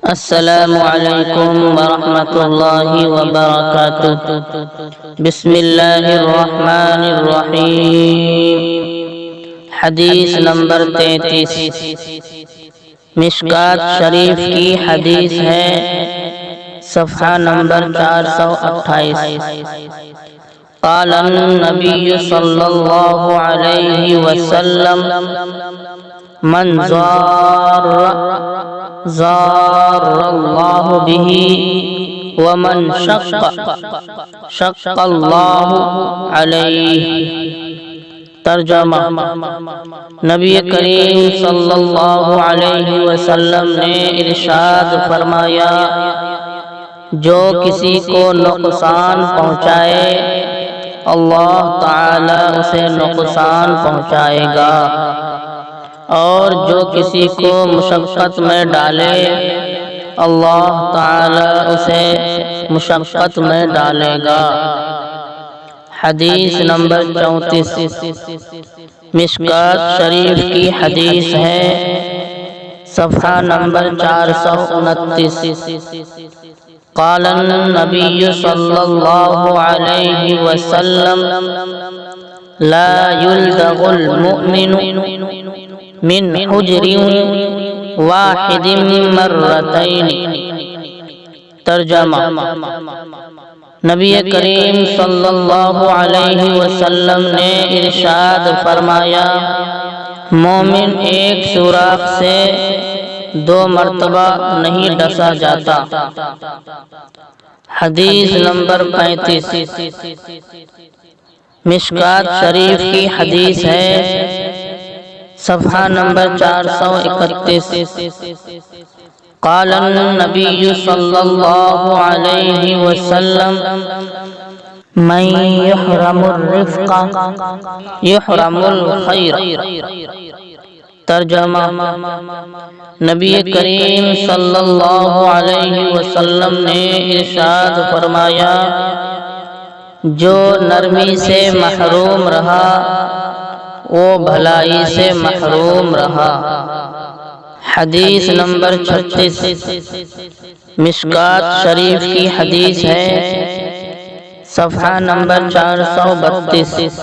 السلام علیکم ورحمۃ اللہ وبرکاتہ۔ بسم اللہ الرحمن الرحیم۔ حدیث نمبر 33 مشکات شریف کی حدیث ہے، صفحہ نمبر 428۔ قال النبی صلی اللہ علیہ وسلم من زار اللہ به ومن شق اللہ علیہ۔ ترجمہ: نبی کریم صلی اللہ علیہ وسلم نے ارشاد فرمایا، جو کسی کو نقصان پہنچائے اللہ تعالی اسے نقصان پہنچائے گا، اور جو کسی کو مشقت میں ڈالے اللہ تعالی اسے مشقت میں ڈالے گا۔ حدیث نمبر 34 مشکات شریف کی حدیث ہے، صفحہ نمبر 429۔ قال النبی صلی اللہ علیہ وسلم لا يلدغ المؤمن من حجر واحد مرتين۔ ترجمہ: نبی کریم صلی اللہ علیہ وسلم نے ارشاد فرمایا، مومن ایک سوراخ سے 2 مرتبہ نہیں ڈسا جاتا۔ حدیث نمبر 35 مشکات شریف کی حدیث ہے، صفحہ نمبر 431۔ قال النبی صلی اللہ علیہ وسلم من يحرم الرفق يحرم الخیر۔ ترجمہ: نبی کریم صلی اللہ علیہ وسلم نے ارشاد فرمایا، جو نرمی سے محروم رہا وہ بھلائی سے محروم رہا۔ حدیث نمبر 36 مشکات شریف کی حدیث ہے، صفحہ نمبر 432۔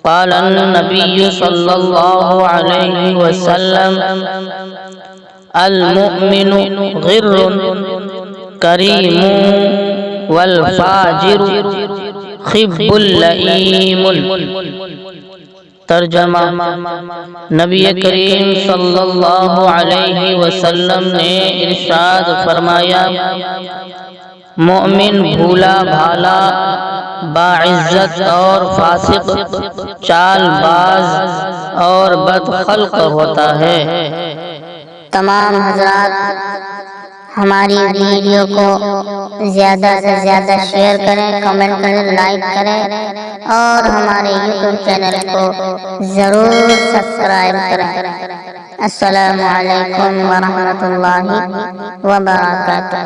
قال النبی صلی اللہ علیہ وسلم المؤمن غر کریم والفاجر خب لئیم۔ ترجمہ: نبی کریم صلی اللہ علیہ وسلم نے ارشاد فرمایا، مومن بھولا بھالا، باعزت اور فاسق، چال باز اور بد خلق ہوتا ہے۔ تمام حضرات ہماری ویڈیو کو زیادہ سے زیادہ شیئر کریں، کمنٹ کریں، لائک کریں، اور ہمارے یوٹیوب چینل کو ضرور سبسکرائب کریں۔ السلام علیکم ورحمۃ اللہ وبرکاتہ۔